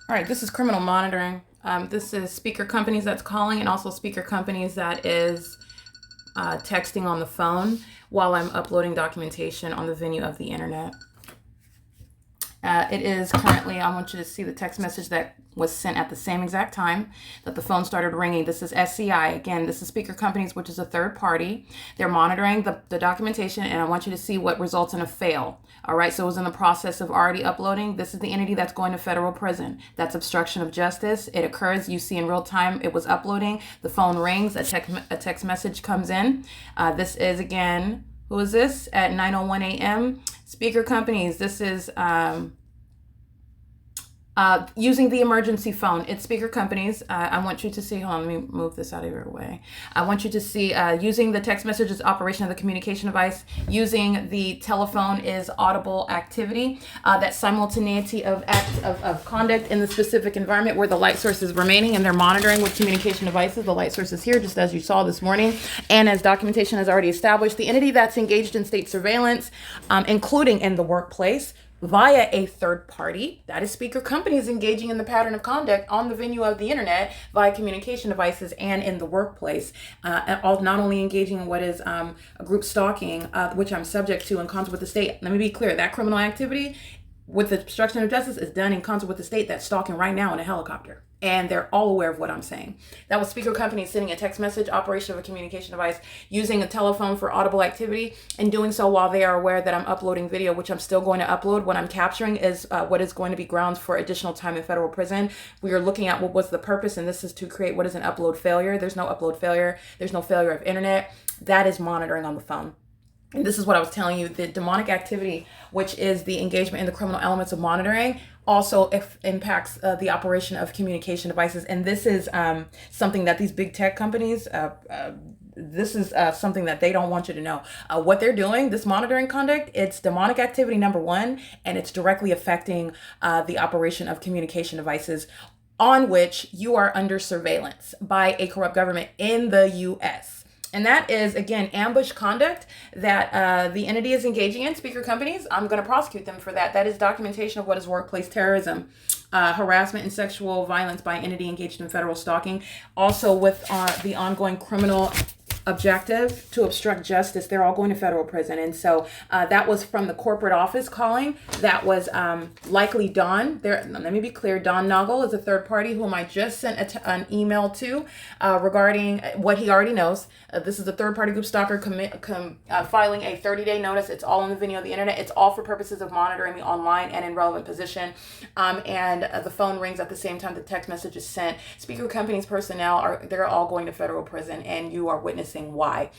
All right, this is criminal monitoring. This is speaker companies that's calling, and also speaker companies that is texting on the phone while I'm uploading documentation on the venue of the internet. It is currently, I want you to see the text message that was sent at the same exact time that the phone started ringing. This is SCI. Again, this is Speaker Companies, which is a third party. They're monitoring the documentation, and I want you to see what results in a fail. All right, so it was in the process of already uploading. This is the entity that's going to federal prison. That's obstruction of justice. It occurs, you see in real time, it was uploading. The phone rings, a text message comes in. This is, again, who is this? At 9:01 a.m. Speaker Companies, this is using the emergency phone. It's speaker companies. I want you to see, hold on, let me move this out of your way. I want you to see using the text messages operation of the communication device, using the telephone is audible activity, that simultaneity of conduct in the specific environment where the light source is remaining, and they're monitoring with communication devices. The light source is here, just as you saw this morning. And as documentation has already established, the entity that's engaged in state surveillance, including in the workplace, via a third party, that is speaker companies engaging in the pattern of conduct on the venue of the internet via communication devices and in the workplace, not only engaging in what is a group stalking, which I'm subject to in concert with the state. Let me be clear, that criminal activity with the obstruction of justice is done in concert with the state that's stalking right now in a helicopter. And they're all aware of what I'm saying. That was speaker companies sending a text message, operation of a communication device, using a telephone for audible activity, and doing so while they are aware that I'm uploading video, which I'm still going to upload. What I'm capturing is what is going to be grounds for additional time in federal prison. We are looking at what was the purpose, and this is to create what is an upload failure. There's no upload failure. There's no failure of internet. That is monitoring on the phone. And this is what I was telling you, the demonic activity, which is the engagement in the criminal elements of monitoring, also impacts the operation of communication devices. And this is something that these big tech companies, this is something that they don't want you to know. What they're doing, this monitoring conduct, it's demonic activity, number one, and it's directly affecting the operation of communication devices on which you are under surveillance by a corrupt government in the U.S. And that is, again, ambush conduct that the entity is engaging in, speaker companies. I'm going to prosecute them for that. That is documentation of what is workplace terrorism, harassment and sexual violence by an entity engaged in federal stalking. Also with the ongoing criminal objective to obstruct justice, they're all going to federal prison. And so that was from the corporate office calling. That was likely Don. Let me be clear. Don Noggle is a third party whom I just sent an email to regarding what he already knows. This is a third party group stalker filing a 30-day notice. It's all on the video of the internet. It's all for purposes of monitoring me online and in relevant position. And the phone rings at the same time the text message is sent. Speaker companies personnel they're all going to federal prison, and you are witnessing why.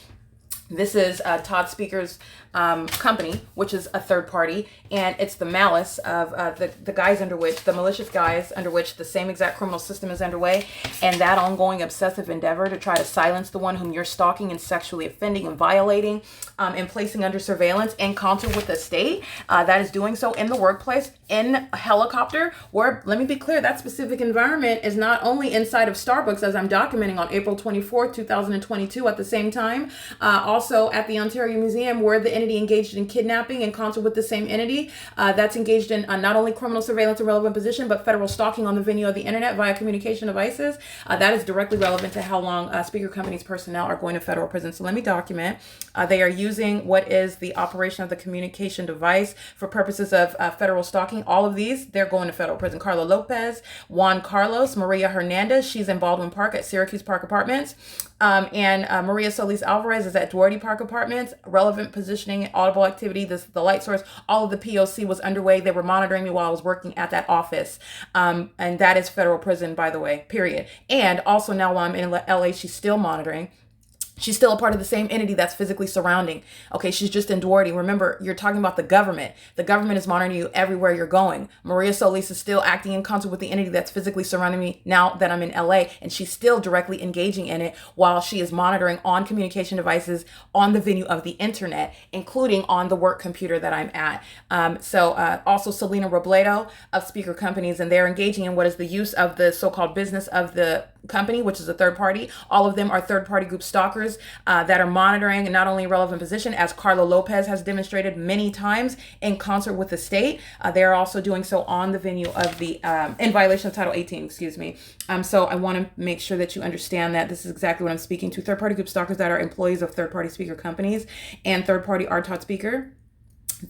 This is Todd Speaker's company, which is a third party, and it's the malice of the guys under which, the malicious guys under which the same exact criminal system is underway, and that ongoing obsessive endeavor to try to silence the one whom you're stalking and sexually offending and violating and placing under surveillance in concert with the state that is doing so in the workplace, in a helicopter, where, let me be clear, that specific environment is not only inside of Starbucks, as I'm documenting on April 24th, 2022, at the same time, also at the Ontario Museum, where the entity engaged in kidnapping in concert with the same entity that's engaged in not only criminal surveillance and relevant position, but federal stalking on the venue of the internet via communication devices. That is directly relevant to how long speaker companies personnel are going to federal prison. So let me document. They are using what is the operation of the communication device for purposes of federal stalking. All of these, they're going to federal prison. Carla Lopez, Juan Carlos, Maria Hernandez, she's in Baldwin Park at Syracuse Park Apartments. And Maria Solis Alvarez is at Doherty Park Apartments. Relevant positioning, audible activity, the light source, all of the P.O.C. was underway. They were monitoring me while I was working at that office. And that is federal prison, by the way, period. And also now while I'm in LA, she's still monitoring. She's still a part of the same entity that's physically surrounding. Okay, she's just in Doherty. Remember, you're talking about the government. The government is monitoring you everywhere you're going. Maria Solis is still acting in concert with the entity that's physically surrounding me now that I'm in LA, and she's still directly engaging in it while she is monitoring on communication devices on the venue of the internet, including on the work computer that I'm at. Also Selena Robledo of Speaker Companies, and they're engaging in what is the use of the so-called business of the company, which is a third party. All of them are third party group stalkers workers that are monitoring not only relevant position, as Carla Lopez has demonstrated many times in concert with the state. They are also doing so on the venue of the, in violation of Title 18, excuse me. So I want to make sure that you understand that this is exactly what I'm speaking to. Third-party group stalkers that are employees of third-party speaker companies and third-party RTOT speaker,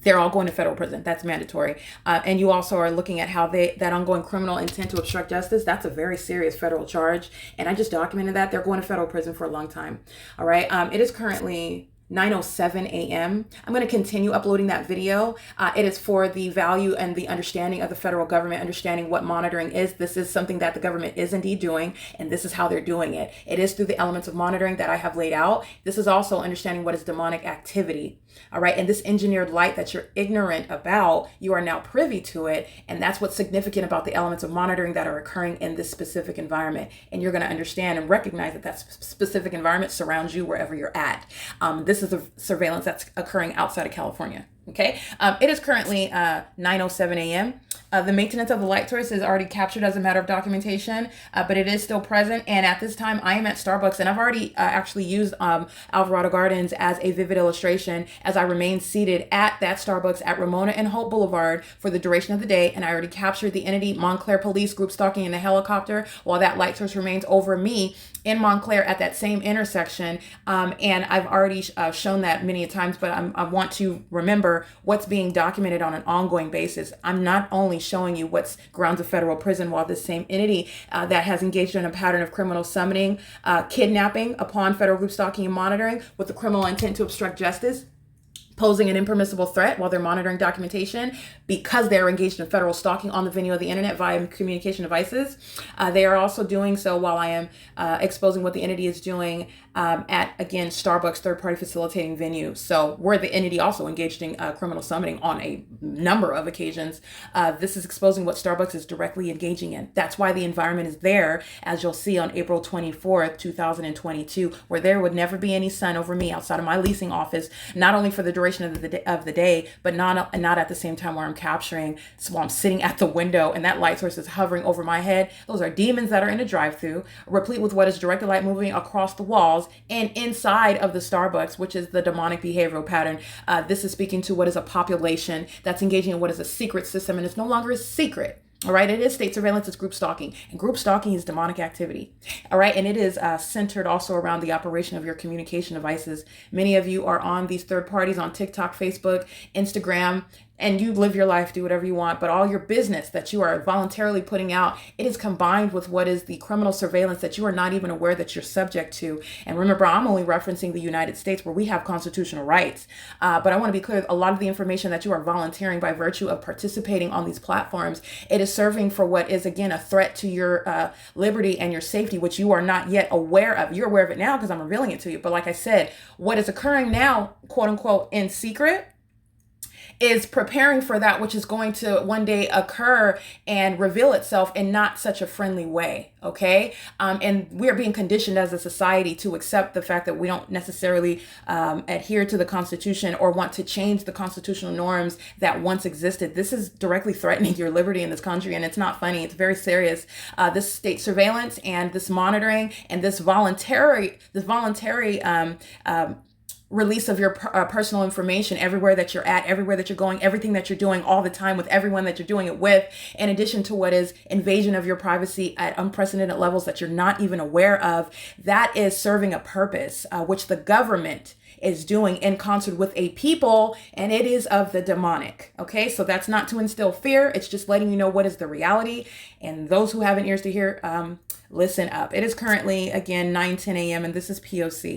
they're all going to federal prison. That's mandatory. And you also are looking at how that ongoing criminal intent to obstruct justice, that's a very serious federal charge. And I just documented that. They're going to federal prison for a long time. All right. It is currently 9:07 a.m. I'm going to continue uploading that video. It is for the value and the understanding of the federal government, understanding what monitoring is. This is something that the government is indeed doing, and this is how they're doing it. It is through the elements of monitoring that I have laid out. This is also understanding what is demonic activity. All right. And this engineered light that you're ignorant about, you are now privy to it. And that's what's significant about the elements of monitoring that are occurring in this specific environment. And you're going to understand and recognize that that specific environment surrounds you wherever you're at. This is a surveillance that's occurring outside of California. Okay. It is currently 9:07 a.m. The maintenance of the light source is already captured as a matter of documentation, but it is still present. And at this time, I am at Starbucks, and I've already actually used Alvarado Gardens as a vivid illustration as I remain seated at that Starbucks at Ramona and Hope Boulevard for the duration of the day. And I already captured the entity Montclair Police group stalking in the helicopter while that light source remains over me in Montclair at that same intersection. And I've already shown that many times, but I want to remember what's being documented on an ongoing basis. I'm not only showing you what's grounds of federal prison while this same entity that has engaged in a pattern of criminal summoning, kidnapping upon federal group stalking and monitoring with the criminal intent to obstruct justice, posing an impermissible threat while they're monitoring documentation because they're engaged in federal stalking on the venue of the internet via communication devices. They are also doing so while I am exposing what the entity is doing at, again, Starbucks third-party facilitating venue. So we're the entity also engaged in criminal summoning on a number of occasions. This is exposing what Starbucks is directly engaging in. That's why the environment is there, as you'll see on April 24th, 2022, where there would never be any sun over me outside of my leasing office, not only for the duration of the day, but not at the same time where I'm capturing. So while I'm sitting at the window and that light source is hovering over my head, those are demons that are in a drive-through, replete with what is directed light moving across the walls and inside of the Starbucks, which is the demonic behavioral pattern. This is speaking to what is a population that's engaging in what is a secret system, and it's no longer a secret. All right. It is state surveillance. It's group stalking, and group stalking is demonic activity. All right. And it is centered also around the operation of your communication devices. Many of you are on these third parties on TikTok, Facebook, Instagram, and you live your life, do whatever you want, but all your business that you are voluntarily putting out, it is combined with what is the criminal surveillance that you are not even aware that you're subject to. And remember, I'm only referencing the United States where we have constitutional rights. But I want to be clear, a lot of the information that you are volunteering by virtue of participating on these platforms, it is serving for what is, again, a threat to your liberty and your safety, which you are not yet aware of. You're aware of it now because I'm revealing it to you. But like I said, what is occurring now, quote unquote, in secret, is preparing for that which is going to one day occur and reveal itself in not such a friendly way. Okay. And we're being conditioned as a society to accept the fact that we don't necessarily adhere to the Constitution or want to change the constitutional norms that once existed. This is directly threatening your liberty in this country. And it's not funny. It's very serious. This state surveillance and this monitoring and this voluntary release of your personal information everywhere that you're at, everywhere that you're going, everything that you're doing all the time with everyone that you're doing it with, in addition to what is invasion of your privacy at unprecedented levels that you're not even aware of, that is serving a purpose, which the government is doing in concert with a people, and it is of the demonic. Okay, so that's not to instill fear. It's just letting you know what is the reality. And those who have an ears to hear, listen up. It is currently, again, 9:10 a.m. and this is P.O.C.